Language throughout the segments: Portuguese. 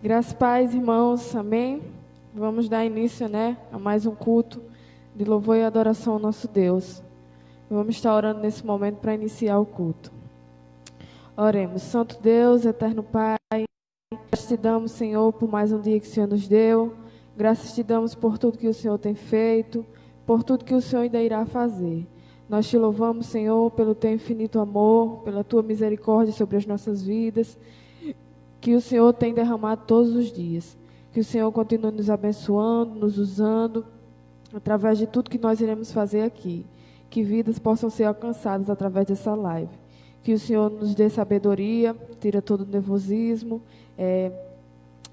Graças, paz, irmãos, amém? Vamos dar início, a mais um culto de louvor e adoração ao nosso Deus. Vamos estar orando nesse momento para iniciar o culto. Oremos. Santo Deus, eterno Pai, graças te damos, Senhor, por mais um dia que o Senhor nos deu. Graças te damos por tudo que o Senhor tem feito, por tudo que o Senhor ainda irá fazer. Nós te louvamos, Senhor, pelo teu infinito amor, pela tua misericórdia sobre as nossas vidas, que o Senhor tem derramado todos os dias. Que o Senhor continue nos abençoando, nos usando, através de tudo que nós iremos fazer aqui. Que vidas possam ser alcançadas através dessa live. Que o Senhor nos dê sabedoria, tira todo o nervosismo,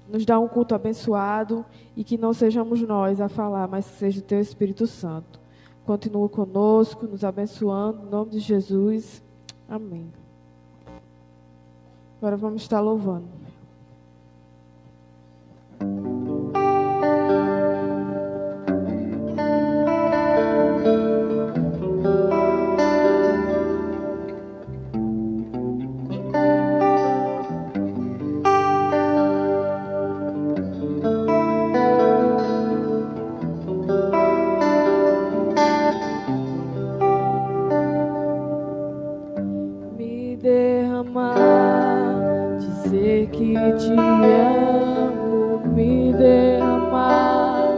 nos dá um culto abençoado e que não sejamos nós a falar, mas que seja o teu Espírito Santo. Continua conosco, nos abençoando, em nome de Jesus. Amém. Agora vamos estar louvando. Te amo, me derramar,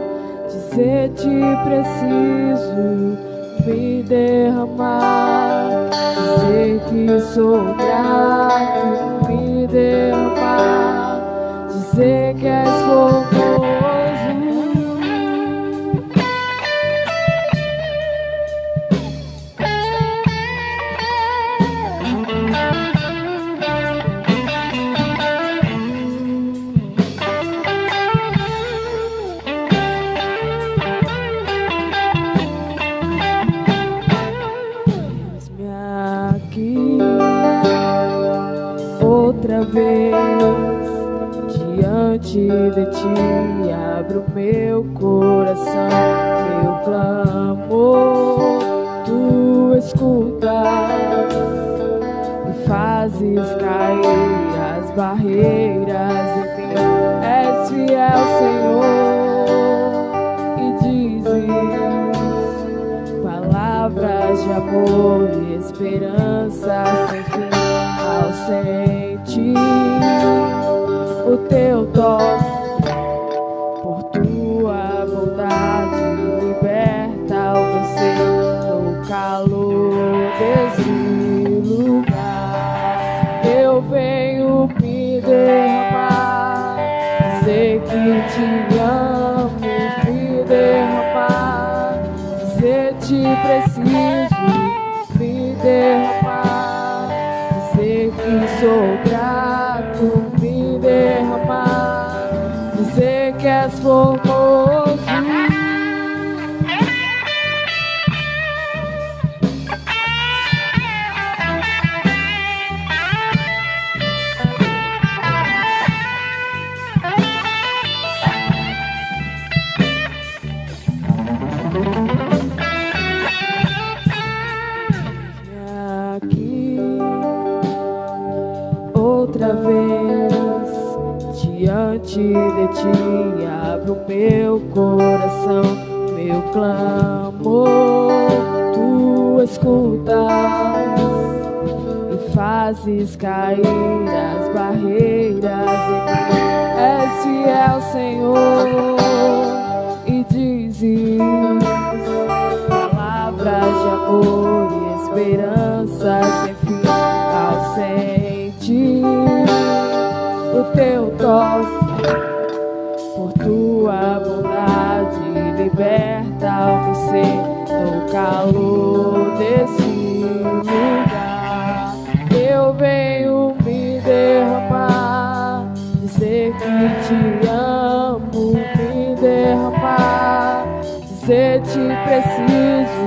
dizer te preciso, me derramar, dizer que sou grato, me derramar, dizer que és formoso. Outra vez diante de ti abro meu coração, meu clamor, tu escutas e fazes cair as barreiras em mim. És fiel, Senhor, e dizes palavras de amor e esperança sem fim. Ao sentir o teu toque, por tua bondade liberta o meu ser no calor desse lugar. Eu venho me derramar, dizer que te amo, me derramar, dizer te preciso, me derramar, que sou grato, me derramar, dizer que és formoso. Outra vez diante de ti abro meu coração, meu clamor, tu escutas e fazes cair as barreiras em mim. És fiel, Senhor, e dizes palavras de amor e esperança sem fim. Ao sentir o teu toque, por tua bondade liberta o meu ser no calor desse lugar. Eu venho me derramar, dizer que te amo, me derramar, dizer te preciso,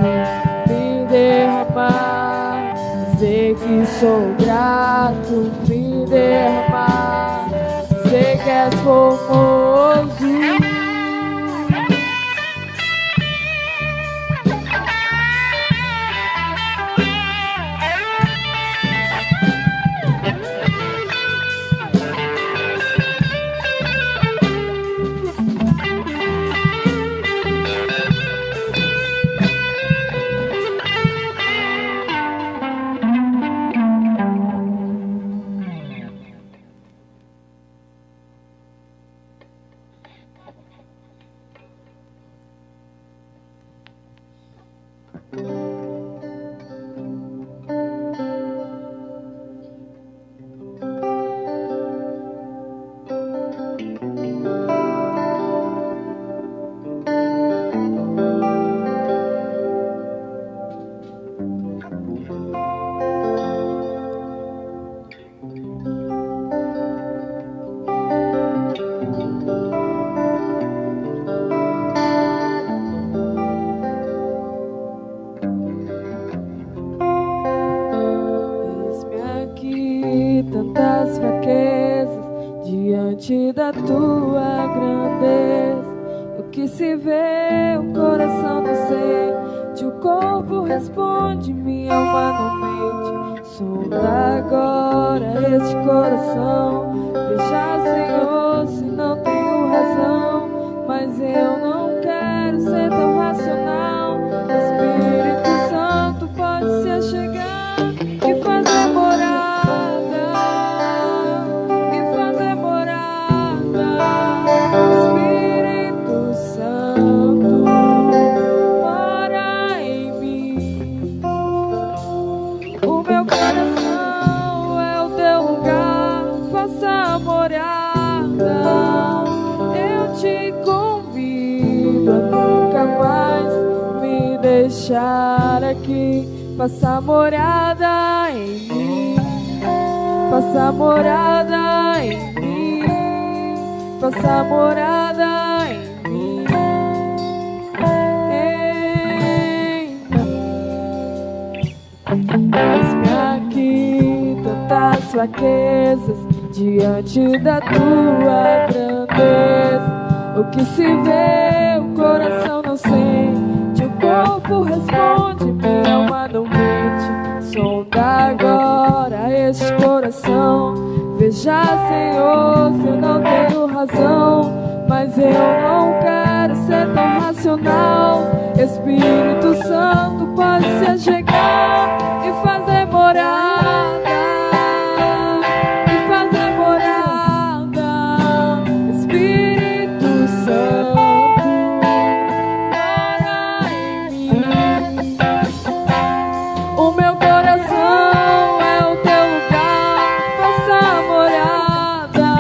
me derramar, dizer que sou grato, me derramar, dizer que és formoso. da tua grandeza. O que se vê, o coração não sente, o corpo responde, minha alma não mente. Sonda agora este coração, veja, Senhor, se não tenho razão, mas eu não quero ser tão racional. Espírito Santo pode se achegar e fazer morada, e fazer morada. Espírito Santo, mora em mim. O meu coração é o teu lugar, faça morada. Eu te convido a nunca mais me deixar aqui. Faça morada em mim, faça morada em mim, faça morada em mim, eis-me aqui, tantas fraquezas diante da tua grandeza. O que se vê, o coração não sente, o corpo responde, minha alma não mente. Sonda agora este coração, veja, Senhor, se eu não tenho razão, mas eu não quero ser tão racional. Espírito Santo pode se achegar e fazer morada, e fazer morada. Espírito Santo, mora em mim. O meu coração é o teu lugar, faça morada.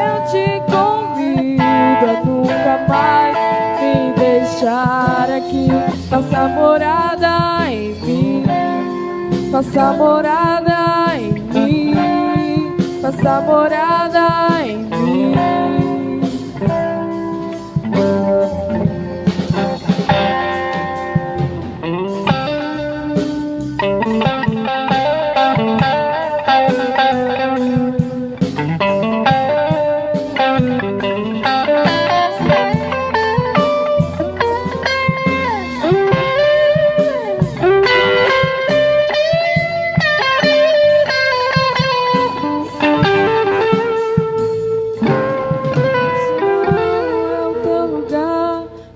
Eu te convido a nunca mais me deixar aqui. Faça morada em mim, faça morada em mim, faça morada em mim.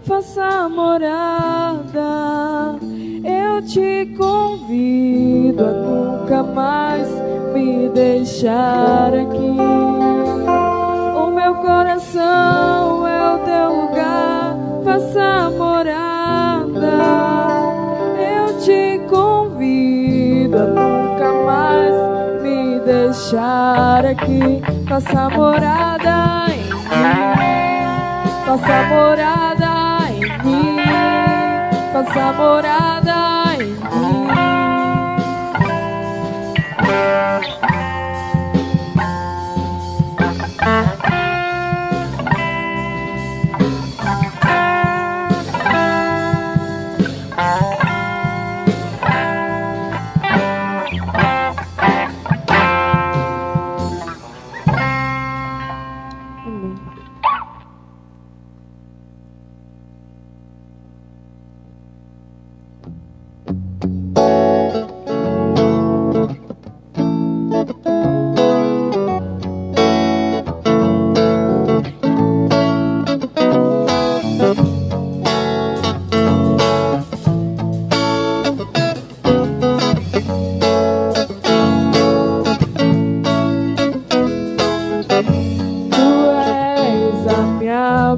Faça morada, eu te convido a nunca mais me deixar aqui. O meu coração é o teu lugar, faça morada. Eu te convido a nunca mais me deixar aqui. Faça morada em mim, faça morada em mim, faça morada em mim.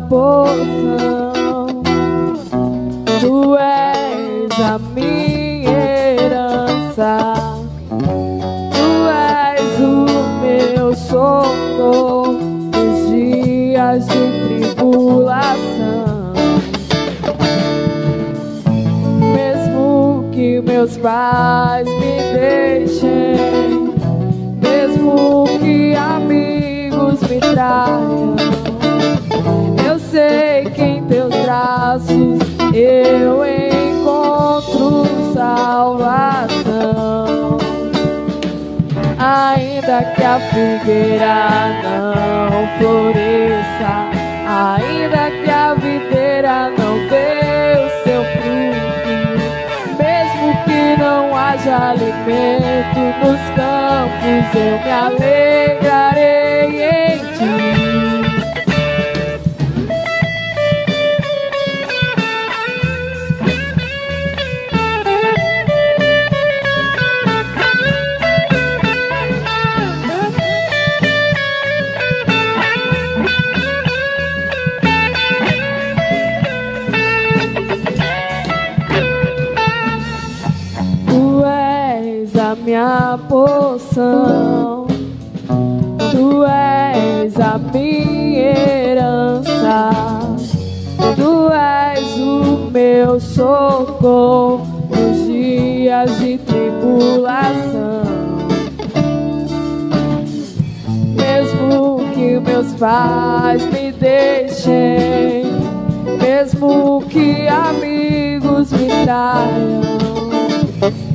Porção, tu és a minha herança, tu és o meu socorro nos dias de tribulação. Mesmo que meus pais me deixem, mesmo que amigos me traiam, eu sei que em teus braços eu encontro salvação. ainda que a figueira não floresça, ainda que a videira não dê o seu fruto, mesmo que não haja alimento nos campos, eu me alegrarei em ti. Minha porção, tu és a minha herança, tu és o meu socorro nos dias de tribulação. Mesmo que meus pais me deixem, mesmo que amigos me traiam,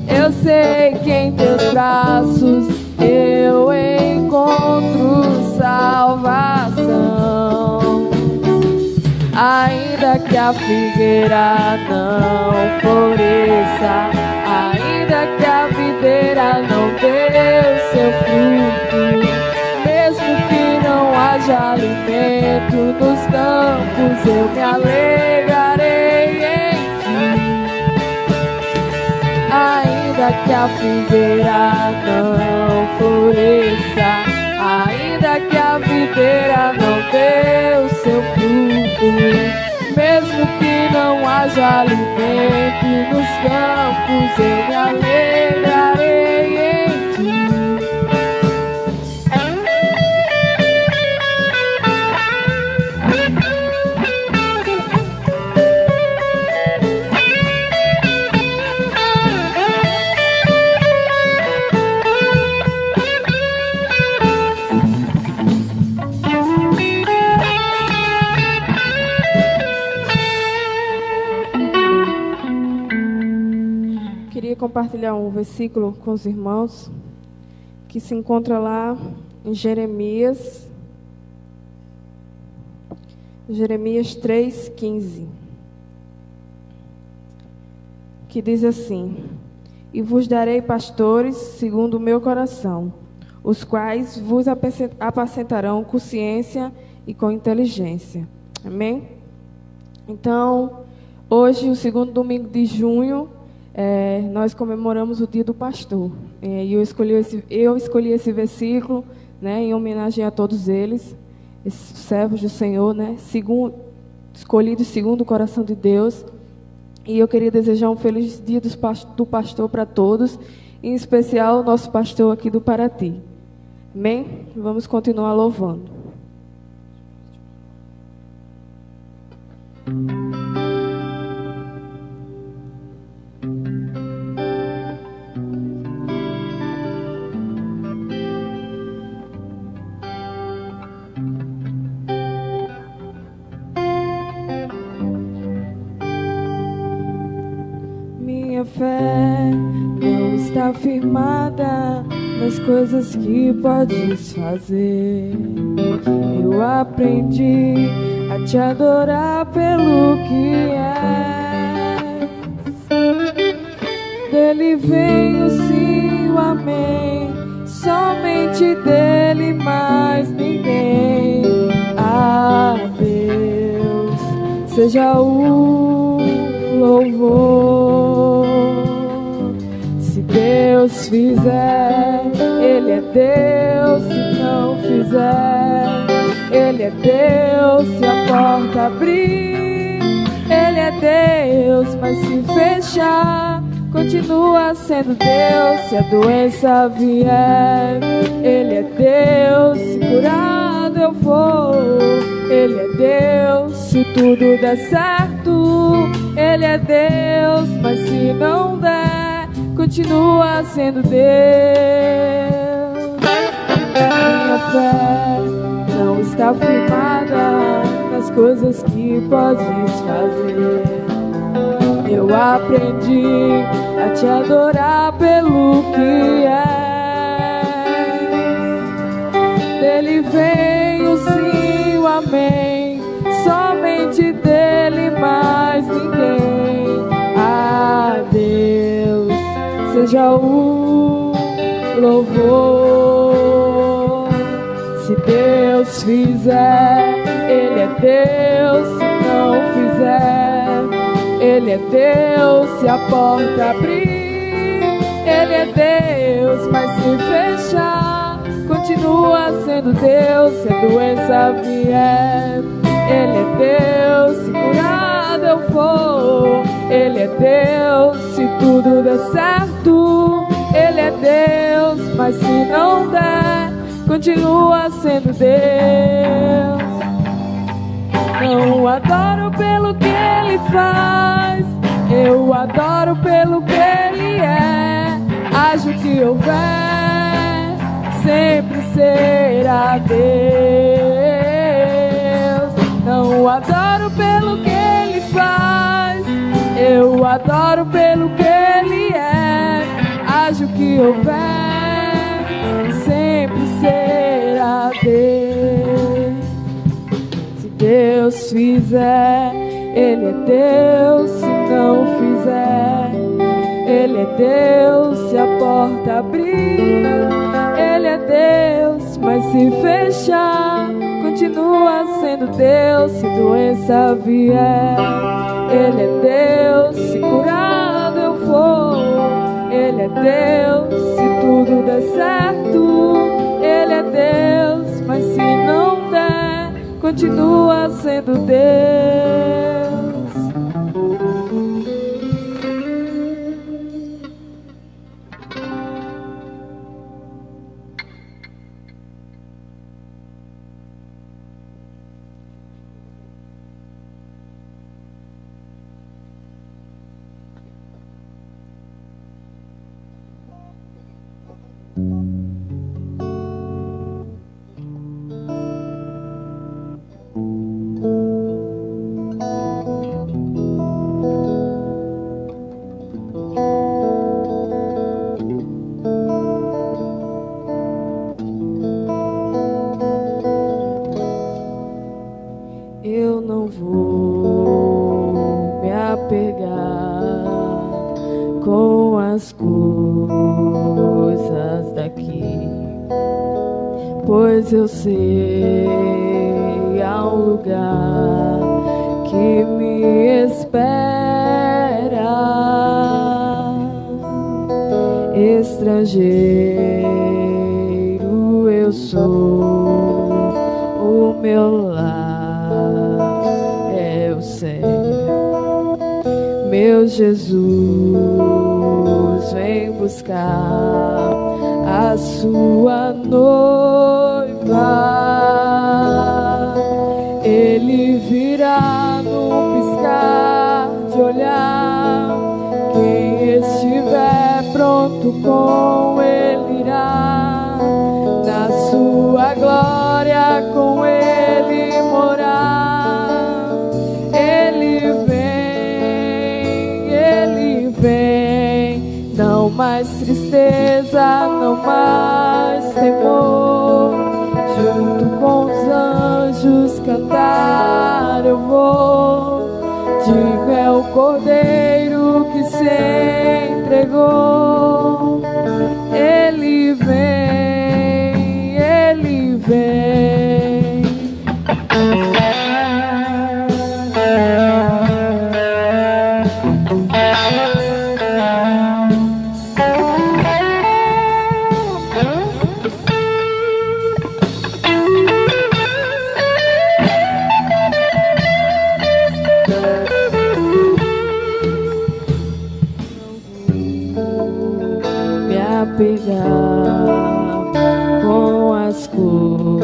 eu sei que em teus braços eu encontro salvação. Ainda que a figueira não floresça, ainda que a videira não dê o seu fruto, mesmo que não haja alimento nos campos, eu me alegrarei em ti. Ainda que a figueira não floresça, ainda que a videira não dê o seu fruto, mesmo que não haja alimento nos campos, eu me alegrarei em ti. Compartilhar um versículo com os irmãos que se encontra lá em Jeremias 3:15, que diz assim: e vos darei pastores segundo o meu coração, os quais vos apacentarão com ciência e com inteligência. Amém? Então, hoje, o segundo domingo de junho, nós comemoramos o Dia do Pastor. E eu escolhi esse versículo, né, em homenagem a todos eles, esses servos do Senhor, né, escolhidos segundo o coração de Deus. E eu queria desejar um feliz Dia do Pastor para todos, em especial o nosso pastor aqui do Paraty. Amém? Vamos continuar louvando. Minha fé não está firmada nas coisas que podes fazer. Eu aprendi a te adorar pelo que és. Dele vem o sim, o amém, somente dele, mais ninguém. A Deus seja o louvor. Se Deus fizer, Ele é Deus. Se não fizer, Ele é Deus. Se a porta abrir, Ele é Deus. Mas se fechar, continua sendo Deus. Se a doença vier, Ele é Deus. Se curado eu for, Ele é Deus. Se tudo der certo, Ele é Deus. Mas se não der, continua sendo Deus. Minha fé não está firmada nas coisas que podes fazer. Eu aprendi a te adorar pelo que és. o louvor. Se Deus fizer, Ele é Deus. Se não fizer, Ele é Deus. Se a porta abrir, Ele é Deus. Mas se fechar, continua sendo Deus. Se a doença vier, Ele é Deus. Se curado eu for, Ele é Deus. Se tudo der certo, Ele é Deus. Mas se não der, continua sendo Deus. Não adoro pelo que Ele faz, eu adoro pelo que Ele é. Haja o que houver, sempre será Deus. Não adoro pelo que Ele faz, eu adoro pelo que Ele é. Haja o que houver, sempre será Deus. Se Deus fizer, Ele é Deus. Se não fizer, Ele é Deus. Se a porta abrir, Ele é Deus. Mas se fechar, continua sendo Deus. Se doença vier, Ele é Deus. Se curado eu for, Ele é Deus. Se tudo der certo, Ele é Deus. Mas se não der, continua sendo Deus. Eu não vou me apegar com as coisas daqui, pois eu sei há um lugar que me espera. Estrangeiro eu sou, o meu lar é o céu. Meu Jesus vem buscar a sua noiva. Ele virá num piscar de olhar. Quem estiver pronto com Ele irá, na sua glória com Ele morar. Ele vem, não mais tristeza, não mais temor. Junto com os anjos cantar eu vou. Digo, é o Cordeiro que se entregou. Ele vem, Ele vem. Pegar com as coisas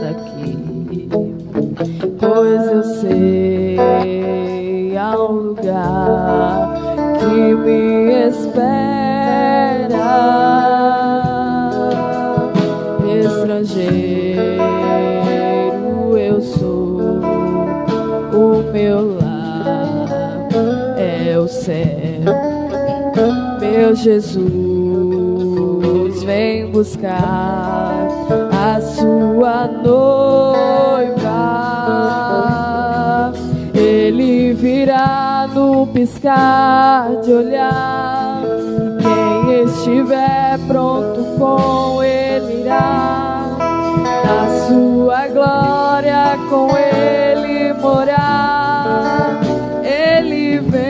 daqui, pois eu sei há um lugar que me espera. Estrangeiro eu sou, o meu lar é o céu. Meu Jesus vem buscar a sua noiva. Ele virá no piscar de olhar. estiver pronto, com Ele irá, na sua glória com Ele morar. Ele vem,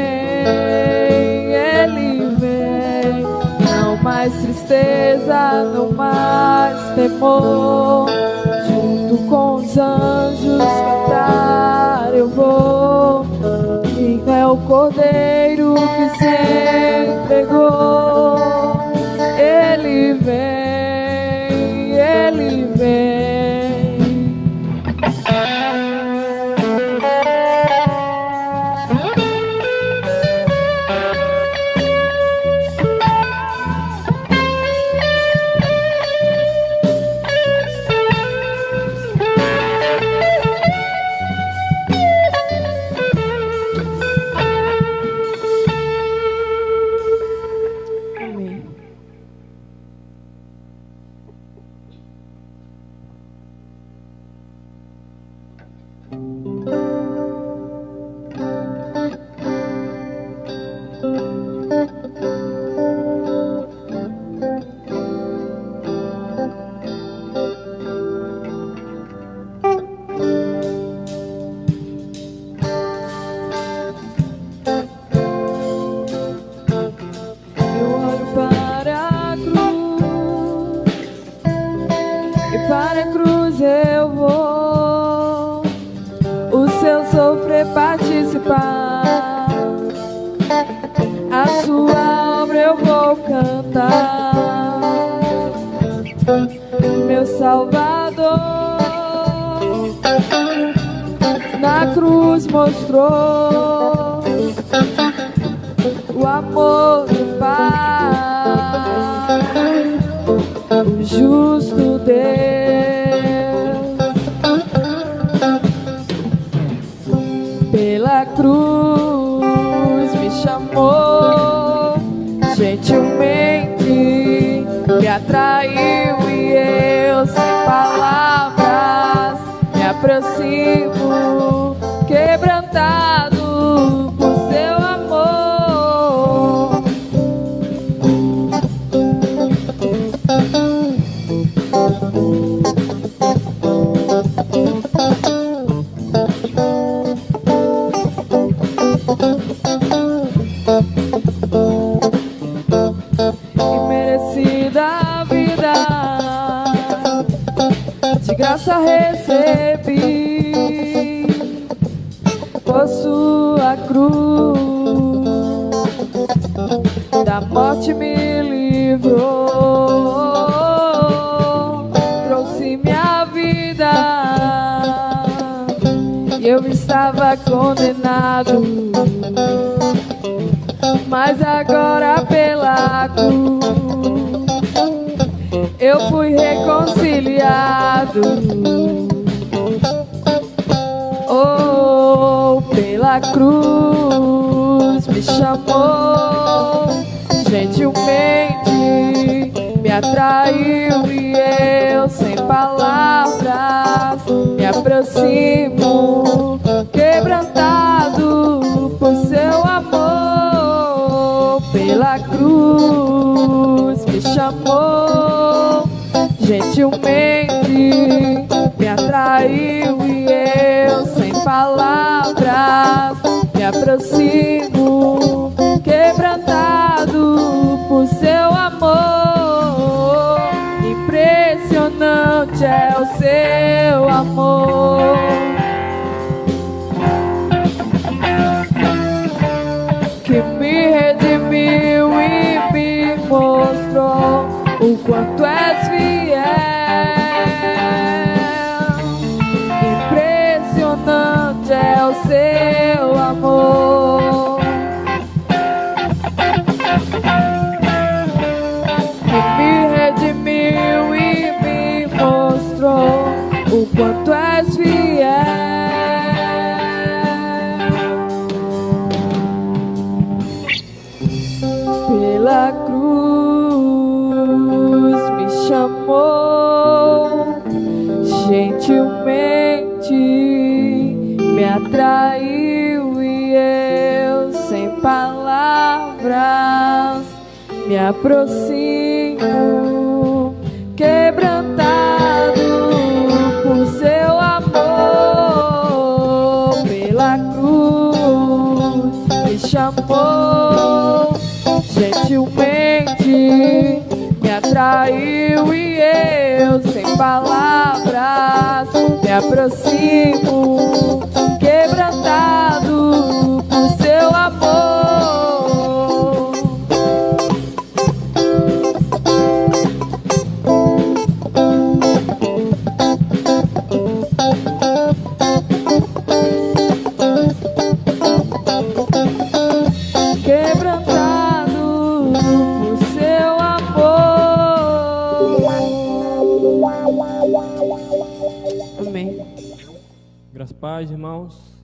não mais tristeza, não mais temor. Junto com os anjos cantar eu vou. Digno é o Cordeiro que se entregou. Ele vem, Ele vem. Participar, a sua obra eu vou cantar. Meu Salvador na cruz mostrou o amor do Pai, o justo Deus. Pela cruz me chamou, gentilmente me atraiu e eu sem palavras me aproximo, quebrantado por seu amor. Imerecida vida, de graça recebi, por sua cruz, da morte me livrou, trouxe minha vida, e eu estava condenado, mas agora pela cruz eu fui reconciliado. Oh, pela cruz me chamou, gentilmente me atraiu e eu sem palavras me aproximo, quebrantado por seu amor. Pela cruz me chamou, gentilmente me atraiu e eu sem palavras me aproximo, quebrantado por seu amor. Impressionante é o seu amor, que me redimiu e me mostrou o quanto és fiel. Impressionante é o seu amor, que me redimiu e me mostrou o quanto és fiel. Pela cruz me chamou, gentilmente me atraiu e eu sem palavras me aproximo, quebrantado por seu amor, pela cruz me chamou, gentilmente me atraiu e eu, sem palavras, me aproximo, quebrantado por seu amor. Quebrantado por seu amor. Amém. Graças a paz, irmãos.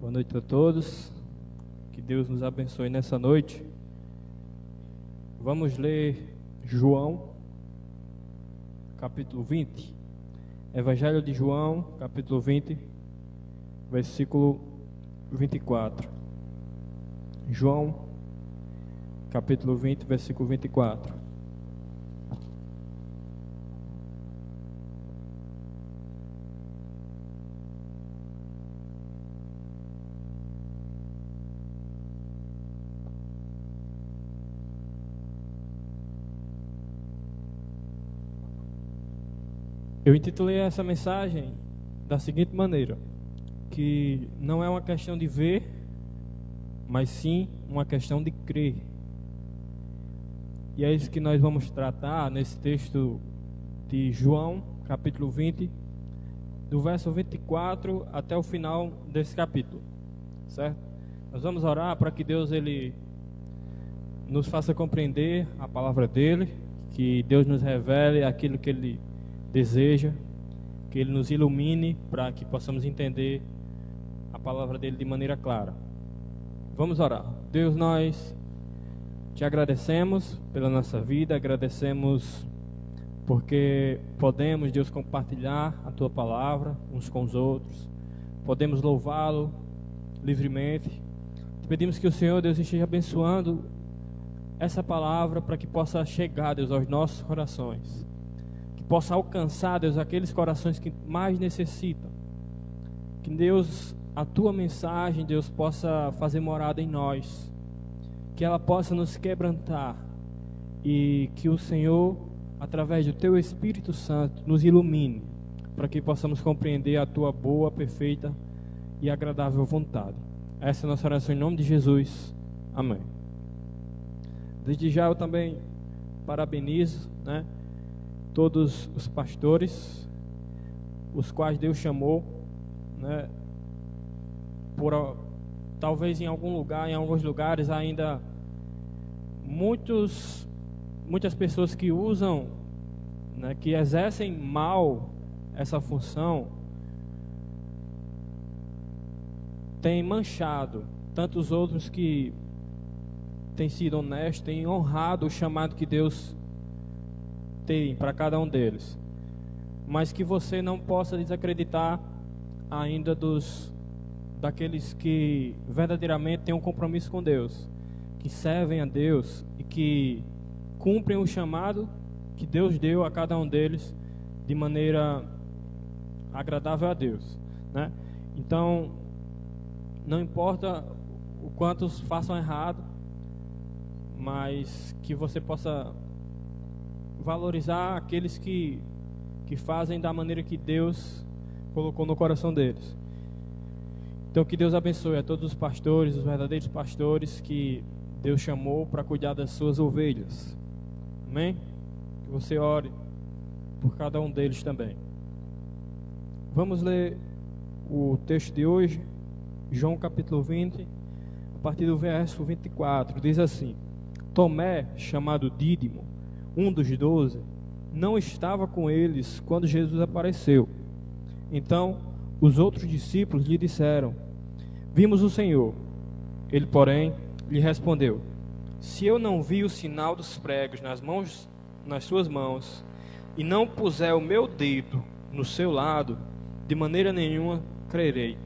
Boa noite a todos. Que Deus nos abençoe nessa noite. Vamos ler João, capítulo 20. Evangelho de João, capítulo 20, versículo 24. João, capítulo 20, versículo 24. Eu intitulei essa mensagem da seguinte maneira: que não é uma questão de ver, mas sim uma questão de crer. E é isso que nós vamos tratar nesse texto de João, capítulo 20, do verso 24 até o final desse capítulo, certo? Nós vamos orar para que Deus ele nos faça compreender a palavra dele, que Deus nos revele aquilo que ele deseja, que ele nos ilumine para que possamos entender a palavra dele de maneira clara. Vamos orar. Deus, nós te agradecemos pela nossa vida, agradecemos porque podemos, Deus, compartilhar a tua palavra uns com os outros, podemos louvá-lo livremente. Te pedimos que o Senhor, Deus, esteja abençoando essa palavra para que possa chegar, Deus, aos nossos corações, que possa alcançar, Deus, aqueles corações que mais necessitam. Que Deus, a tua mensagem, Deus, possa fazer morada em nós, que ela possa nos quebrantar e que o Senhor, através do teu Espírito Santo, nos ilumine para que possamos compreender a tua boa, perfeita e agradável vontade. Essa é a nossa oração em nome de Jesus. Amém. Desde já eu também parabenizo, todos os pastores, os quais Deus chamou, por talvez em alguns lugares ainda muitas pessoas que usam, que exercem mal essa função, têm manchado tantos outros que têm sido honestos, têm honrado o chamado que Deus tem para cada um deles, mas que você não possa desacreditar ainda daqueles que verdadeiramente têm um compromisso com Deus, que servem a Deus e que cumprem o chamado que Deus deu a cada um deles de maneira agradável a Deus, Então, não importa o quantos façam errado, mas que você possa valorizar aqueles que fazem da maneira que Deus colocou no coração deles. Então, que Deus abençoe a todos os pastores, os verdadeiros pastores que Deus chamou para cuidar das suas ovelhas. Amém? Que você ore por cada um deles também. Vamos ler o texto de hoje, João capítulo 20, a partir do verso 24. Diz assim: Tomé, chamado Dídimo, um dos 12, não estava com eles quando Jesus apareceu. Então os outros discípulos lhe disseram: Vimos o Senhor. Ele, porém, lhe respondeu: Se eu não vi o sinal dos pregos nas suas mãos, e não puser o meu dedo no seu lado, de maneira nenhuma crerei.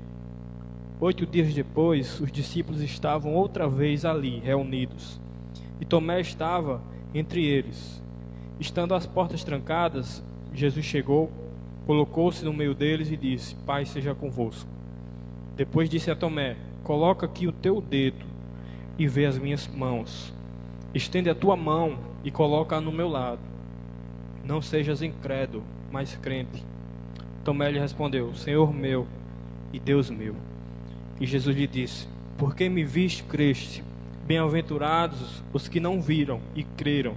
8 dias depois, os discípulos estavam outra vez ali, reunidos. e Tomé estava entre eles. Estando as portas trancadas, Jesus chegou, colocou-se no meio deles e disse: Paz seja convosco. Depois disse a Tomé: Coloca aqui o teu dedo e vê as minhas mãos. Estende a tua mão e coloca-a no meu lado. Não sejas incrédulo, mas crente. Tomé lhe respondeu: Senhor meu e Deus meu. E Jesus lhe disse: Por que me viste, creste? Bem-aventurados os que não viram e creram.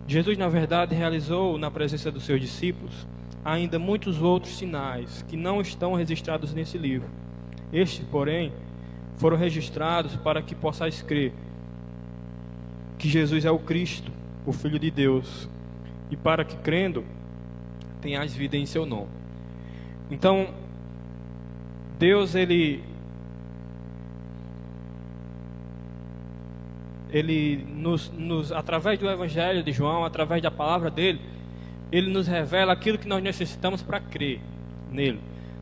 Jesus, na verdade, realizou na presença dos seus discípulos ainda muitos outros sinais que não estão registrados nesse livro. Estes, porém, foram registrados para que possais crer que Jesus é o Cristo, o Filho de Deus, e para que, crendo, tenhais vida em seu nome. Então, Deus, Ele através do Evangelho de João, através da palavra dele, Ele nos revela aquilo que nós necessitamos para crer nele,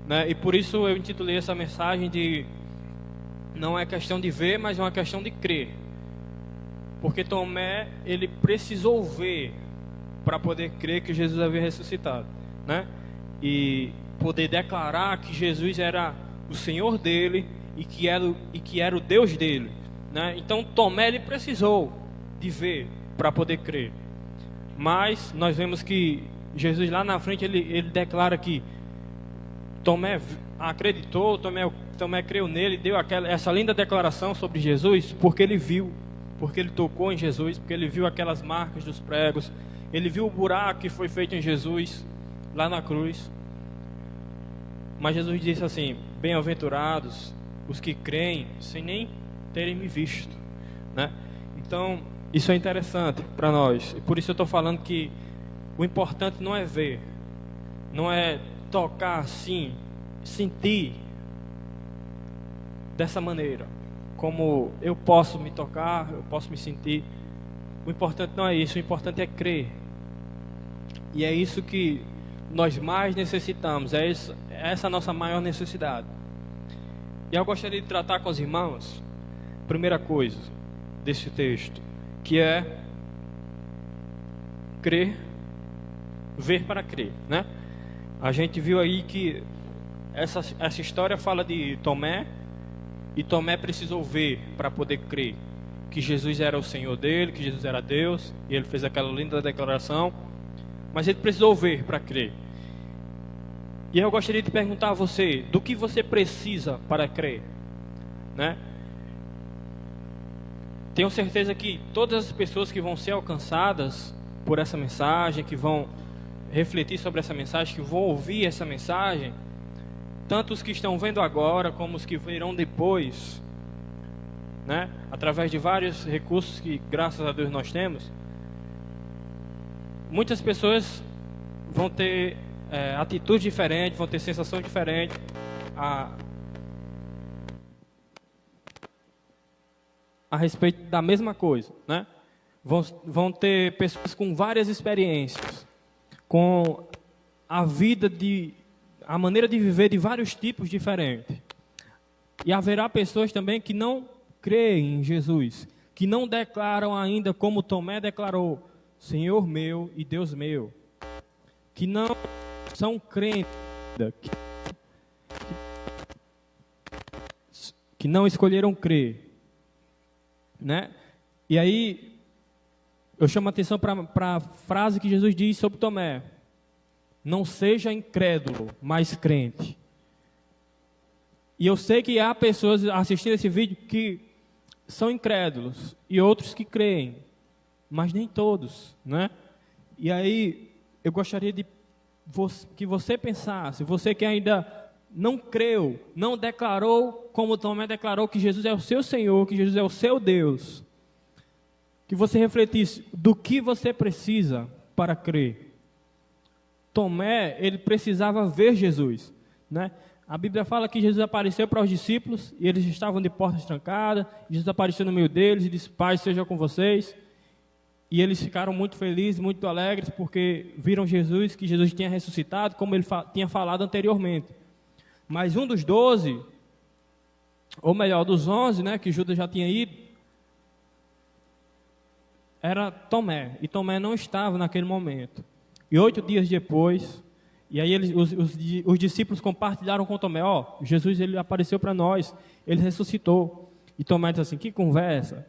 né? E por isso eu intitulei essa mensagem de não é questão de ver, mas é uma questão de crer. Porque Tomé, ele precisou ver para poder crer que Jesus havia ressuscitado, né? E poder declarar que Jesus era o Senhor dele e que era o Deus dele, né? Então Tomé, ele precisou de ver para poder crer. Mas nós vemos que Jesus lá na frente, ele declara que Tomé acreditou, Tomé creu nele, deu essa linda declaração sobre Jesus, porque ele viu, porque ele tocou em Jesus, porque ele viu aquelas marcas dos pregos, ele viu o buraco que foi feito em Jesus, lá na cruz. Mas Jesus disse assim: bem-aventurados os que creem sem nem terem me visto, né? Então, isso é interessante para nós, e por isso eu estou falando que o importante não é ver, não é tocar assim, sentir dessa maneira, como eu posso me tocar, eu posso me sentir. O importante não é isso, o importante é crer. E é isso que nós mais necessitamos, essa a nossa maior necessidade. E eu gostaria de tratar com os irmãos, primeira coisa desse texto, que é crer, ver para crer, né? A gente viu aí que essa história fala de Tomé, e Tomé precisou ver para poder crer que Jesus era o Senhor dele, que Jesus era Deus, e ele fez aquela linda declaração, mas ele precisou ver para crer. E eu gostaria de perguntar a você, do que você precisa para crer, né? Tenho certeza que todas as pessoas que vão ser alcançadas por essa mensagem, que vão refletir sobre essa mensagem, que vão ouvir essa mensagem, tanto os que estão vendo agora, como os que verão depois, né? Através de vários recursos que, graças a Deus, nós temos, muitas pessoas vão ter atitudes diferentes, vão ter sensações diferentes, a respeito da mesma coisa, né? Vão ter pessoas com várias experiências, com a maneira de viver de vários tipos diferentes. E haverá pessoas também que não creem em Jesus, que não declaram ainda como Tomé declarou: Senhor meu e Deus meu, que não são crentes, que não escolheram crer, né? E aí eu chamo a atenção para a frase que Jesus diz sobre Tomé: não seja incrédulo, mas crente. E eu sei que há pessoas assistindo esse vídeo que são incrédulos e outros que creem, mas nem todos, né? E aí eu gostaria de que você pensasse, você que ainda não creu, não declarou como Tomé declarou que Jesus é o seu Senhor, que Jesus é o seu Deus, que você refletisse do que você precisa para crer. Tomé, ele precisava ver Jesus, né? A Bíblia fala que Jesus apareceu para os discípulos e eles estavam de portas trancadas. Jesus apareceu no meio deles e disse: Paz seja com vocês. E eles ficaram muito felizes, muito alegres, porque viram Jesus, que Jesus tinha ressuscitado, como ele tinha falado anteriormente. Mas um dos 12, ou melhor, dos 11, né, que Judas já tinha ido, era Tomé, e Tomé não estava naquele momento. E 8 dias depois, e aí os discípulos compartilharam com Tomé, Jesus ele apareceu para nós, ele ressuscitou. E Tomé disse assim, que conversa?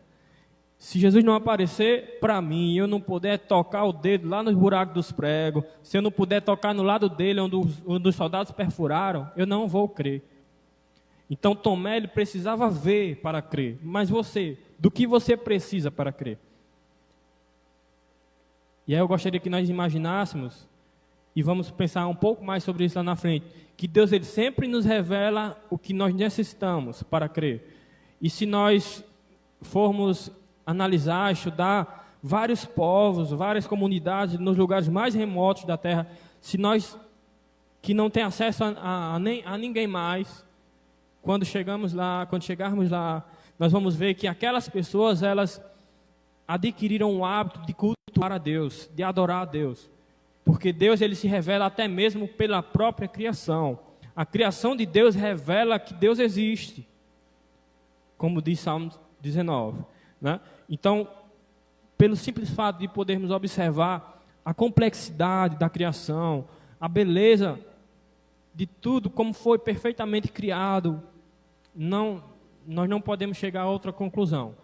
Se Jesus não aparecer para mim, eu não puder tocar o dedo lá nos buracos dos pregos, se eu não puder tocar no lado dele onde os soldados perfuraram, eu não vou crer. Então Tomé ele precisava ver para crer. Mas você, do que você precisa para crer? E aí eu gostaria que nós imaginássemos, e vamos pensar um pouco mais sobre isso lá na frente, que Deus ele sempre nos revela o que nós necessitamos para crer. E se nós formos analisar, estudar vários povos, várias comunidades nos lugares mais remotos da terra, se nós que não tem acesso a ninguém mais, quando chegarmos lá, nós vamos ver que aquelas pessoas, elas adquiriram o hábito de cultuar a Deus, de adorar a Deus. Porque Deus ele se revela até mesmo pela própria criação. A criação de Deus revela que Deus existe. Como diz Salmo 19. Né? Então, pelo simples fato de podermos observar a complexidade da criação, a beleza de tudo, como foi perfeitamente criado, nós não podemos chegar a outra conclusão.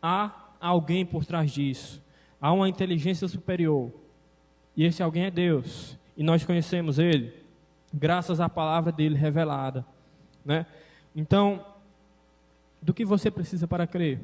Há alguém por trás disso. Há uma inteligência superior. E esse alguém é Deus. E nós conhecemos Ele, graças à palavra dEle revelada. Né? Então, do que você precisa para crer?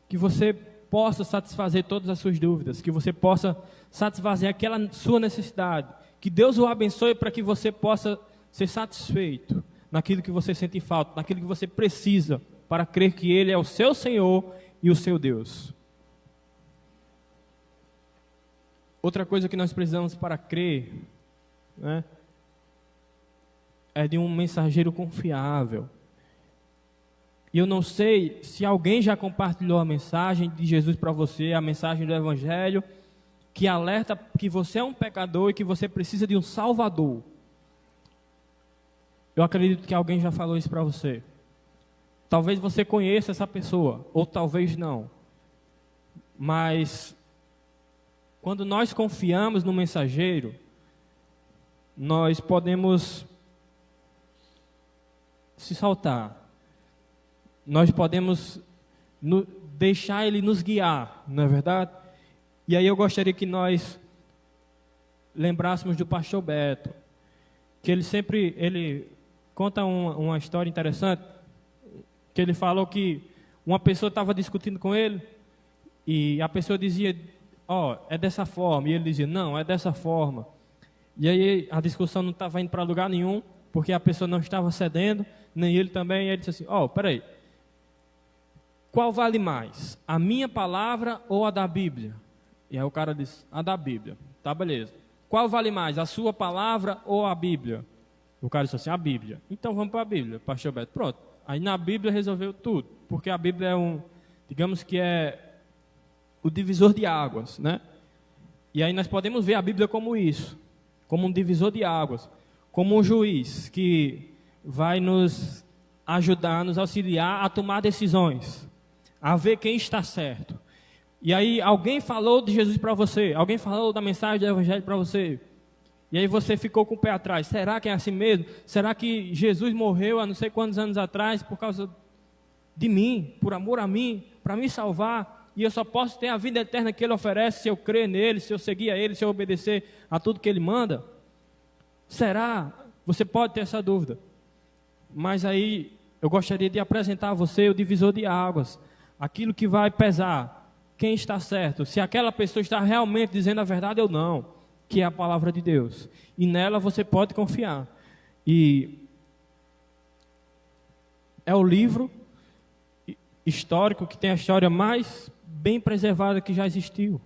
Que você possa satisfazer todas as suas dúvidas. Que você possa satisfazer aquela sua necessidade. Que Deus o abençoe para que você possa ser satisfeito naquilo que você sente falta, naquilo que você precisa para crer que Ele é o seu Senhor e o seu Deus. Outra coisa que nós precisamos para crer, né, é de um mensageiro confiável. E eu não sei se alguém já compartilhou a mensagem de Jesus para você, a mensagem do Evangelho, que alerta que você é um pecador e que você precisa de um Salvador. Eu acredito que alguém já falou isso para você. Talvez você conheça essa pessoa, ou talvez não. Mas quando nós confiamos no mensageiro, nós podemos se soltar. Nós podemos deixar ele nos guiar, não é verdade? E aí eu gostaria que nós lembrássemos do pastor Beto, que ele conta uma história interessante, que ele falou que uma pessoa estava discutindo com ele, e a pessoa dizia, é dessa forma, e ele dizia, não, é dessa forma. E aí a discussão não estava indo para lugar nenhum, porque a pessoa não estava cedendo, nem ele também, e ele disse assim, peraí, qual vale mais, a minha palavra ou a da Bíblia? E aí o cara disse, a da Bíblia. Tá, beleza. Qual vale mais, a sua palavra ou a Bíblia? O cara disse assim, a Bíblia. Então vamos para a Bíblia, pastor Beto. Pronto. Aí na Bíblia resolveu tudo, porque a Bíblia é digamos que é o divisor de águas, né? E aí nós podemos ver a Bíblia como isso, como um divisor de águas, como um juiz que vai nos ajudar, nos auxiliar a tomar decisões, a ver quem está certo. E aí alguém falou de Jesus para você, alguém falou da mensagem do Evangelho para você, e aí você ficou com o pé atrás. Será que é assim mesmo? Será que Jesus morreu há não sei quantos anos atrás por causa de mim, por amor a mim, para me salvar, e eu só posso ter a vida eterna que Ele oferece se eu crer nele, se eu seguir a Ele, se eu obedecer a tudo que Ele manda? Será? Você pode ter essa dúvida. Mas aí eu gostaria de apresentar a você o divisor de águas, aquilo que vai pesar, quem está certo, se aquela pessoa está realmente dizendo a verdade ou não, que é a palavra de Deus. E nela você pode confiar. E é o livro histórico que tem a história mais bem preservada que já existiu,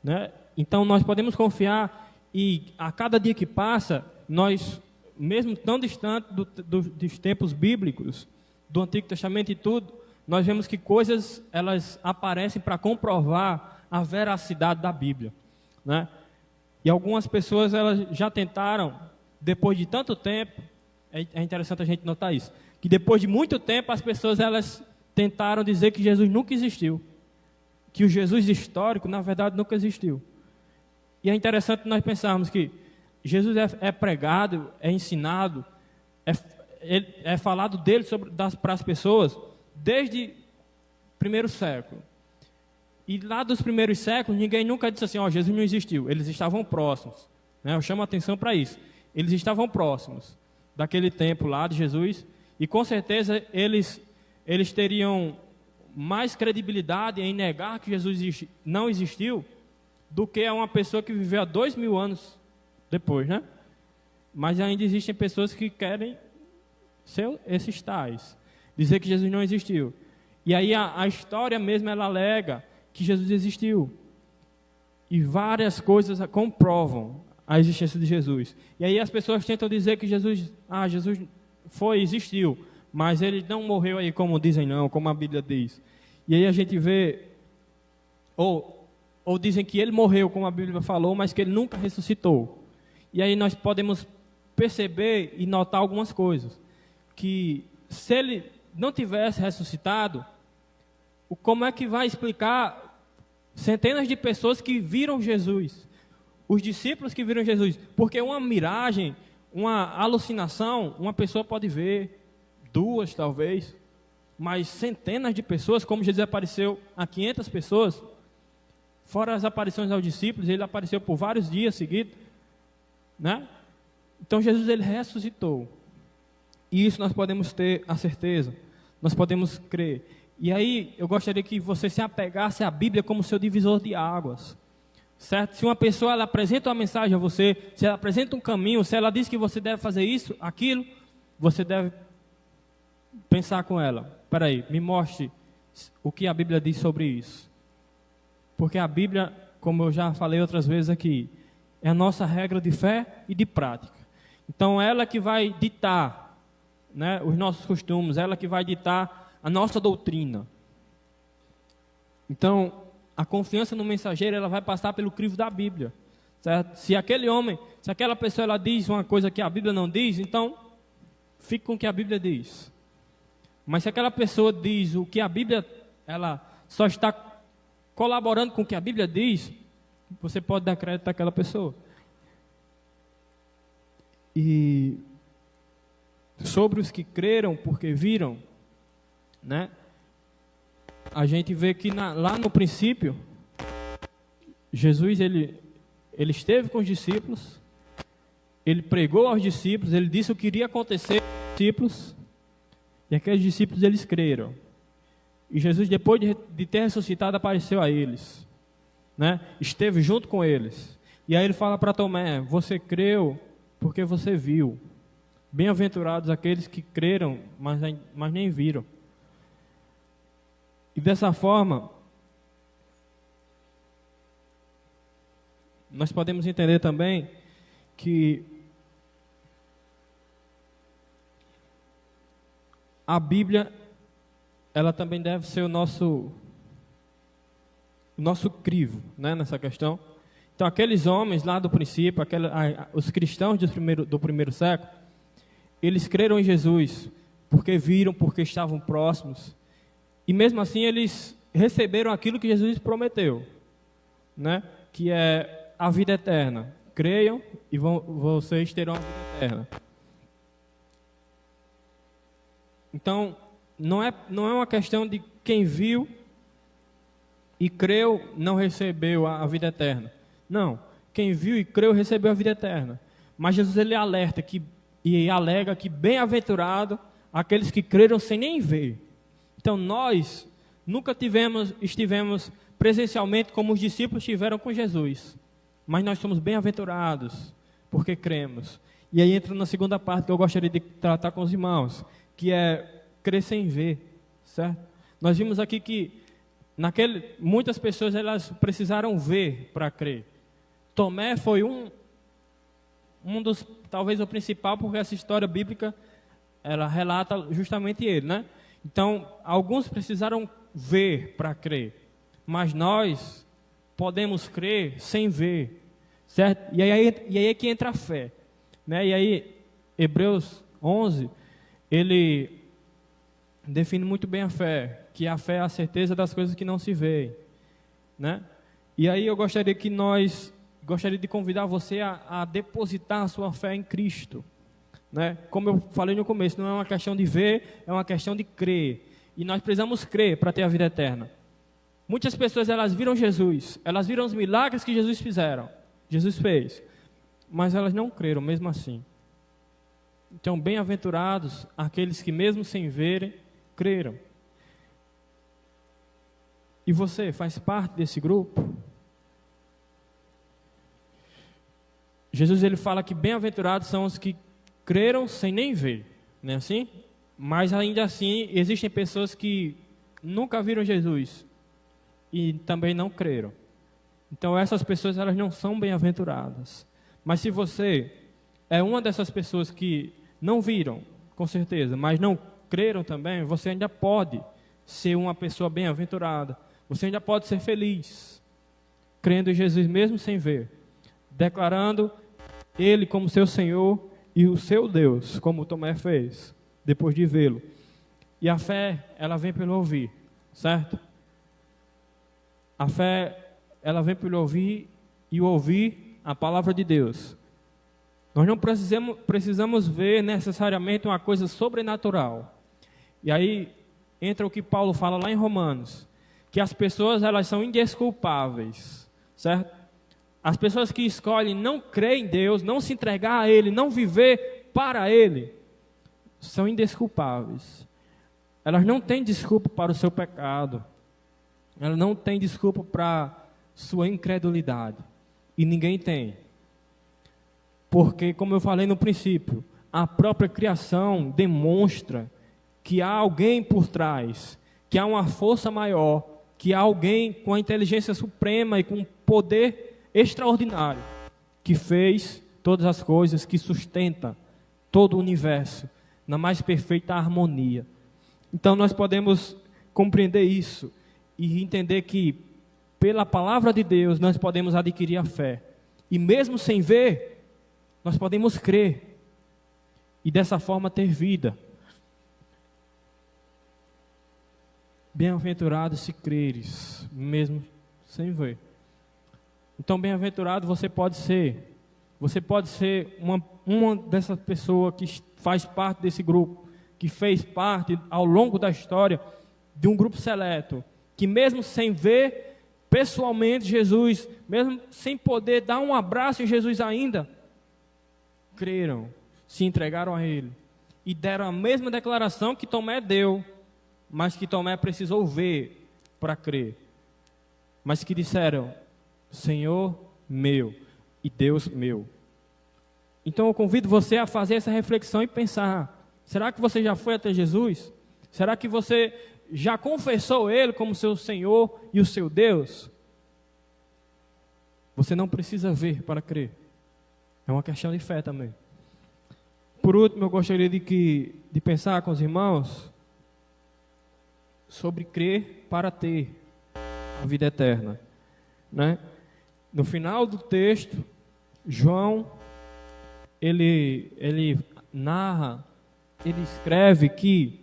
né? Então nós podemos confiar, e a cada dia que passa, nós, mesmo tão distante dos tempos bíblicos, do Antigo Testamento e tudo, nós vemos que coisas, elas aparecem para comprovar a veracidade da Bíblia, né? E algumas pessoas, elas já tentaram, depois de tanto tempo, é interessante a gente notar isso, que depois de muito tempo as pessoas, elas tentaram dizer que Jesus nunca existiu. que o Jesus histórico, na verdade, nunca existiu. E é interessante nós pensarmos que Jesus é pregado, é ensinado, é falado dele para as pessoas desde o primeiro século. E lá dos primeiros séculos, ninguém nunca disse assim, Jesus não existiu. Eles estavam próximos. Né? Eu chamo a atenção para isso. Eles estavam próximos daquele tempo lá de Jesus. E com certeza eles teriam mais credibilidade em negar que Jesus não existiu do que uma pessoa que viveu há 2000 anos depois, né? Mas ainda existem pessoas que querem ser esses tais, dizer que Jesus não existiu. E aí a história mesmo, ela alega que Jesus existiu. E várias coisas comprovam a existência de Jesus. E aí as pessoas tentam dizer que Jesus existiu, mas ele não morreu aí como dizem não, como a Bíblia diz. E aí a gente vê, ou dizem que ele morreu, como a Bíblia falou, mas que ele nunca ressuscitou. E aí nós podemos perceber e notar algumas coisas. Que se ele não tivesse ressuscitado, como é que vai explicar centenas de pessoas que viram Jesus? Os discípulos que viram Jesus. Porque uma miragem, uma alucinação, uma pessoa pode ver, 2 talvez, mas centenas de pessoas, como Jesus apareceu a 500 pessoas, fora as aparições aos discípulos, ele apareceu por vários dias seguidos, né? Então Jesus, ele ressuscitou. E isso nós podemos ter a certeza, nós podemos crer. E aí eu gostaria que você se apegasse à Bíblia como seu divisor de águas, certo? Se uma pessoa ela apresenta uma mensagem a você, se ela apresenta um caminho, se ela diz que você deve fazer isso, aquilo, você deve pensar com ela. Espera aí, me mostre o que a Bíblia diz sobre isso. Porque a Bíblia, como eu já falei outras vezes aqui, é a nossa regra de fé e de prática. Então, ela que vai ditar, né, os nossos costumes, ela que vai ditar a nossa doutrina. Então, a confiança no mensageiro, ela vai passar pelo crivo da Bíblia. Certo? Se aquela pessoa ela diz uma coisa que a Bíblia não diz, então, fique com o que a Bíblia diz. Mas se aquela pessoa diz o que a Bíblia, ela só está colaborando com o que a Bíblia diz, você pode dar crédito àquela pessoa. E sobre os que creram porque viram, né? A gente vê que lá no princípio, Jesus ele esteve com os discípulos, ele pregou aos discípulos, ele disse o que iria acontecer aos discípulos, e aqueles discípulos eles creram. E Jesus, depois de ter ressuscitado, apareceu a eles, né? Esteve junto com eles. E aí ele fala para Tomé: você creu porque você viu. Bem-aventurados aqueles que creram, mas nem viram. E dessa forma, nós podemos entender também que a Bíblia, ela também deve ser o nosso crivo, né, nessa questão. Então, aqueles homens lá do princípio, os cristãos do primeiro século, eles creram em Jesus porque viram, porque estavam próximos. E mesmo assim, eles receberam aquilo que Jesus prometeu, né, que é a vida eterna. Creiam e vocês terão a vida eterna. Então, não é uma questão de quem viu e creu não recebeu a vida eterna. Não, quem viu e creu recebeu a vida eterna. Mas Jesus ele alerta e alega que bem-aventurado aqueles que creram sem nem ver. Então nós nunca estivemos presencialmente como os discípulos estiveram com Jesus. Mas nós somos bem-aventurados porque cremos. E aí entra na segunda parte que eu gostaria de tratar com os irmãos, que é crer sem ver, certo? Nós vimos aqui que muitas pessoas elas precisaram ver para crer. Tomé foi um dos, talvez o principal, porque essa história bíblica ela relata justamente ele, né? Então, alguns precisaram ver para crer, mas nós podemos crer sem ver, certo? E aí é que entra a fé, né? E aí, Hebreus 11, ele define muito bem a fé, que a fé é a certeza das coisas que não se veem. né? E aí eu gostaria de convidar você a depositar a sua fé em Cristo, né? Como eu falei no começo, não é uma questão de ver, é uma questão de crer. E nós precisamos crer para ter a vida eterna. Muitas pessoas, elas viram Jesus, elas viram os milagres que Jesus fez, mas elas não creram mesmo assim. Então, bem-aventurados aqueles que mesmo sem verem, creram. E você faz parte desse grupo? Jesus, ele fala que bem-aventurados são os que creram sem nem ver, não é assim? Mas ainda assim, existem pessoas que nunca viram Jesus e também não creram. Então essas pessoas, elas não são bem-aventuradas. Mas se você é uma dessas pessoas que não viram, com certeza, mas não creram também, você ainda pode ser uma pessoa bem-aventurada. Você ainda pode ser feliz, crendo em Jesus mesmo sem ver, declarando Ele como seu Senhor e o seu Deus, como Tomé fez, depois de vê-lo. E a fé, ela vem pelo ouvir, certo? A fé, ela vem pelo ouvir e ouvir a palavra de Deus. Nós não precisamos ver necessariamente uma coisa sobrenatural. E aí entra o que Paulo fala lá em Romanos, que as pessoas, elas são indesculpáveis, certo? As pessoas que escolhem não crer em Deus, não se entregar a Ele, não viver para Ele, são indesculpáveis. Elas não têm desculpa para o seu pecado. Elas não têm desculpa para sua incredulidade. E ninguém tem. Porque, como eu falei no princípio, a própria criação demonstra que há alguém por trás, que há uma força maior, que há alguém com a inteligência suprema e com poder extraordinário, que fez todas as coisas, que sustenta todo o universo na mais perfeita harmonia. Então nós podemos compreender isso e entender que pela palavra de Deus nós podemos adquirir a fé. E mesmo sem ver, nós podemos crer e dessa forma ter vida. Bem-aventurado se creres, mesmo sem ver. Então, bem-aventurado você pode ser. Você pode ser uma dessas pessoas que faz parte desse grupo, que fez parte ao longo da história de um grupo seleto, que mesmo sem ver pessoalmente Jesus, mesmo sem poder dar um abraço em Jesus ainda, creram, se entregaram a Ele e deram a mesma declaração que Tomé deu, mas que Tomé precisou ver para crer. Mas que disseram: Senhor meu e Deus meu. Então eu convido você a fazer essa reflexão e pensar: será que você já foi até Jesus? Será que você já confessou Ele como seu Senhor e o seu Deus? Você não precisa ver para crer. É uma questão de fé também. Por último, eu gostaria de pensar com os irmãos sobre crer para ter a vida eterna, né? No final do texto, João, ele narra, ele escreve que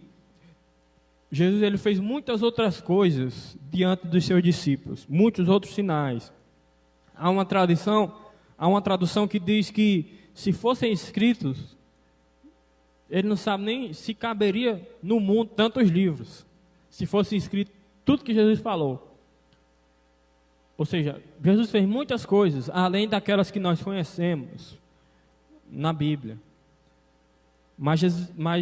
Jesus, ele fez muitas outras coisas diante dos seus discípulos, muitos outros sinais. Há uma tradução que diz que se fossem escritos, ele não sabe nem se caberia no mundo tantos livros, se fosse escrito tudo que Jesus falou. Ou seja, Jesus fez muitas coisas, além daquelas que nós conhecemos na Bíblia. Mas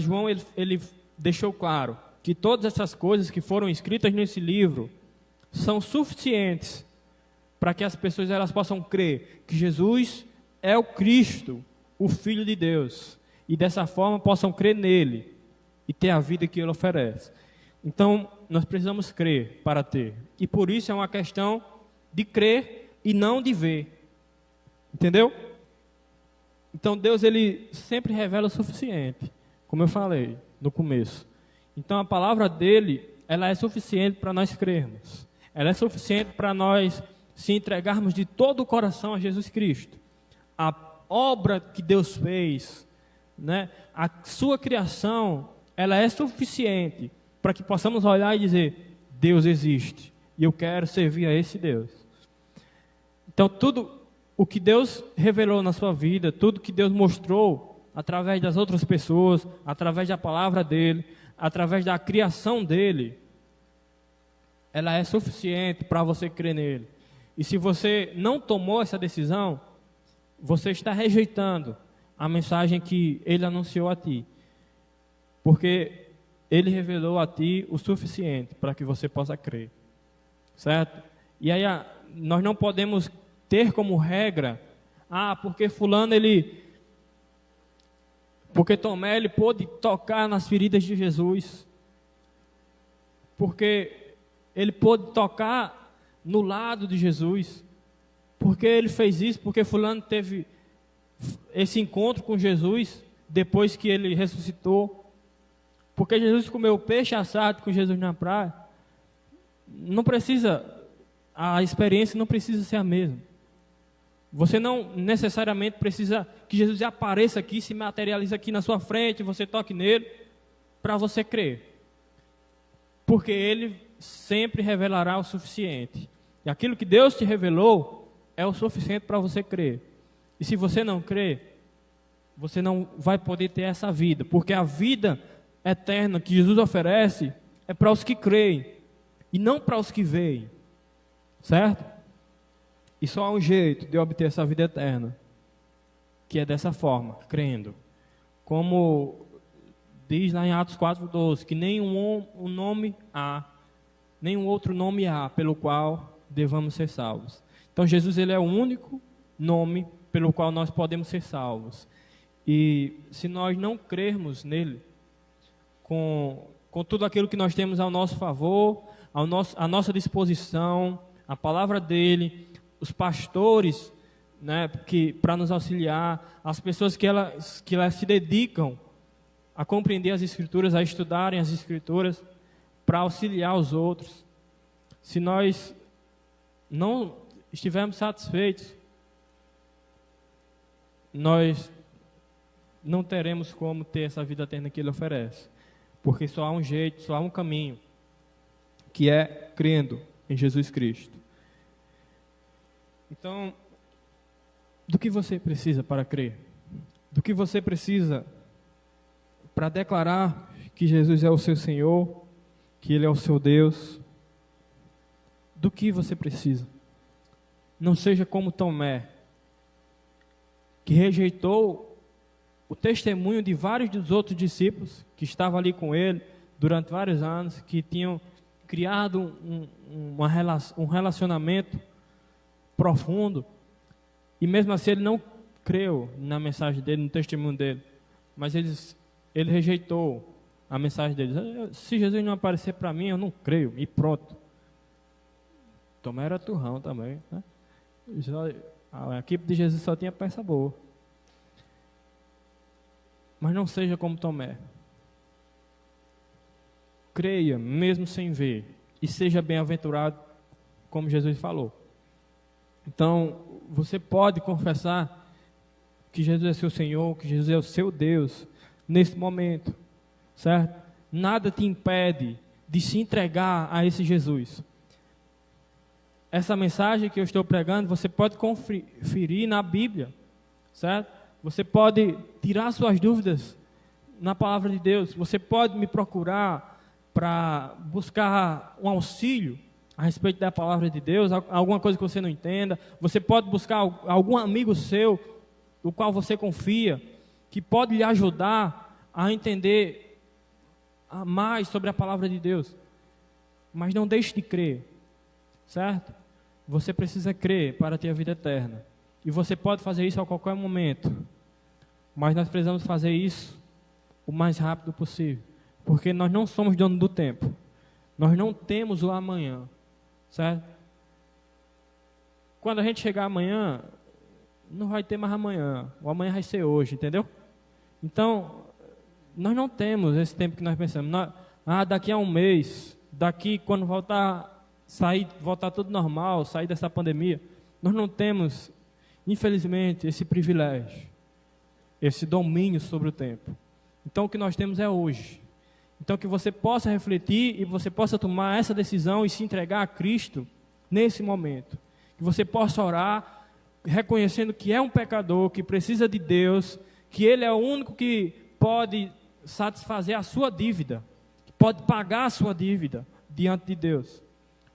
João, ele deixou claro que todas essas coisas que foram escritas nesse livro são suficientes para que as pessoas, elas possam crer que Jesus é o Cristo, o Filho de Deus, e dessa forma possam crer nele e ter a vida que ele oferece. Então, nós precisamos crer para ter. E por isso é uma questão de crer e não de ver. Entendeu? Então Deus, ele sempre revela o suficiente, como eu falei no começo. Então a palavra dele, ela é suficiente para nós crermos. Ela é suficiente para nós se entregarmos de todo o coração a Jesus Cristo. A obra que Deus fez, né? A sua criação, ela é suficiente para que possamos olhar e dizer: Deus existe e eu quero servir a esse Deus. Então, tudo o que Deus revelou na sua vida, tudo que Deus mostrou através das outras pessoas, através da palavra dele, através da criação dele, ela é suficiente para você crer nele. E se você não tomou essa decisão, você está rejeitando a mensagem que ele anunciou a ti. Porque ele revelou a ti o suficiente para que você possa crer. Certo? E aí nós não podemos ter como regra, porque fulano porque Tomé ele pôde tocar nas feridas de Jesus. Porque ele pôde tocar no lado de Jesus. Porque ele fez isso, porque fulano teve esse encontro com Jesus depois que ele ressuscitou. Porque Jesus comeu peixe assado com Jesus na praia. Não precisa, a experiência não precisa ser a mesma. Você não necessariamente precisa que Jesus apareça aqui, se materialize aqui na sua frente, você toque nele, para você crer. Porque ele sempre revelará o suficiente. E aquilo que Deus te revelou é o suficiente para você crer. E se você não crer, você não vai poder ter essa vida. Porque a vida eterna que Jesus oferece é para os que creem e não para os que veem. Certo? E só há um jeito de obter essa vida eterna, que é dessa forma, crendo. Como diz lá em Atos 4:12, que nenhum outro nome há pelo qual devamos ser salvos. Então Jesus ele é o único nome pelo qual nós podemos ser salvos. E se nós não crermos nele, com tudo aquilo que nós temos ao nosso favor, à nossa disposição, a palavra dele, os pastores, né, para nos auxiliar, as pessoas que elas se dedicam a compreender as Escrituras, a estudarem as Escrituras, para auxiliar os outros. Se nós não estivermos satisfeitos, nós não teremos como ter essa vida eterna que ele oferece. Porque só há um jeito, só há um caminho, que é crendo em Jesus Cristo. Então, do que você precisa para crer? Do que você precisa para declarar que Jesus é o seu Senhor, que Ele é o seu Deus? Do que você precisa? Não seja como Tomé, que rejeitou o testemunho de vários dos outros discípulos que estavam ali com ele durante vários anos, que tinham criado um relacionamento profundo, e mesmo assim ele não creu na mensagem dele, no testemunho dele, mas ele rejeitou a mensagem dele. Se Jesus não aparecer para mim, eu não creio, e pronto. Tomé era turrão também, né? A equipe de Jesus só tinha peça boa. Mas não seja como Tomé. Creia, mesmo sem ver, e seja bem-aventurado, como Jesus falou. Então, você pode confessar que Jesus é seu Senhor, que Jesus é o seu Deus, nesse momento, certo? Nada te impede de se entregar a esse Jesus. Essa mensagem que eu estou pregando, você pode conferir na Bíblia, certo? Você pode tirar suas dúvidas na palavra de Deus. Você pode me procurar para buscar um auxílio a respeito da palavra de Deus, alguma coisa que você não entenda. Você pode buscar algum amigo seu, do qual você confia, que pode lhe ajudar a entender mais sobre a palavra de Deus. Mas não deixe de crer, certo? Você precisa crer para ter a vida eterna. E você pode fazer isso a qualquer momento. Mas nós precisamos fazer isso o mais rápido possível. Porque nós não somos donos do tempo. Nós não temos o amanhã. Certo? Quando a gente chegar amanhã, não vai ter mais amanhã. O amanhã vai ser hoje, entendeu? Então, nós não temos esse tempo que nós pensamos. Daqui a um mês, daqui quando voltar tudo normal, sair dessa pandemia. Nós não temos, infelizmente, esse privilégio, esse domínio sobre o tempo. Então, o que nós temos é hoje. Então que você possa refletir e você possa tomar essa decisão e se entregar a Cristo nesse momento. Que você possa orar reconhecendo que é um pecador, que precisa de Deus, que Ele é o único que pode satisfazer a sua dívida, que pode pagar a sua dívida diante de Deus.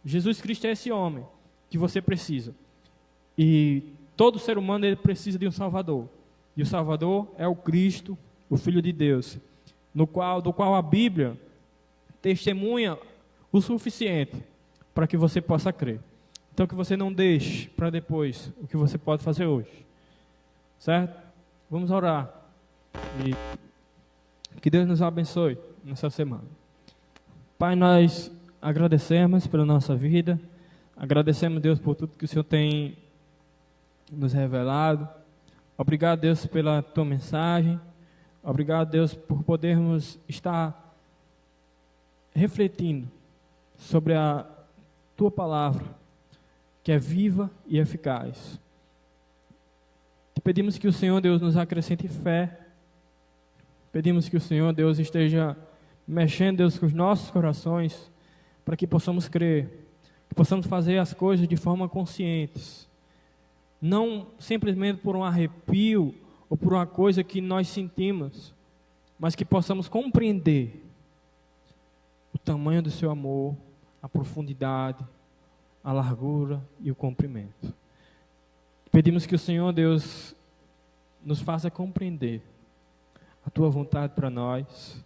Jesus Cristo é esse homem que você precisa. E todo ser humano ele precisa de um Salvador. E o Salvador é o Cristo, o Filho de Deus, do qual a Bíblia testemunha o suficiente para que você possa crer. Então que você não deixe para depois o que você pode fazer hoje. Certo? Vamos orar. E que Deus nos abençoe nessa semana. Pai, nós agradecemos pela nossa vida. Agradecemos, Deus, por tudo que o Senhor tem nos revelado. Obrigado, Deus, pela Tua mensagem. Obrigado, Deus, por podermos estar refletindo sobre a Tua palavra, que é viva e eficaz. Te pedimos que o Senhor, Deus, nos acrescente fé. Pedimos que o Senhor, Deus, esteja mexendo, Deus, com os nossos corações, para que possamos crer, que possamos fazer as coisas de forma consciente, não simplesmente por um arrepio ou por uma coisa que nós sentimos, mas que possamos compreender o tamanho do seu amor, a profundidade, a largura e o comprimento. Pedimos que o Senhor, Deus, nos faça compreender a Tua vontade para nós,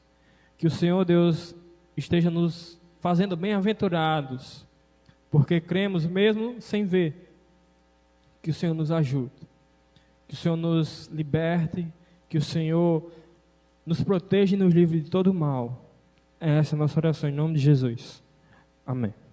que o Senhor, Deus, esteja nos fazendo bem-aventurados, porque cremos mesmo sem ver. Que o Senhor nos ajude, que o Senhor nos liberte, que o Senhor nos proteja e nos livre de todo mal. Essa é a nossa oração em nome de Jesus. Amém.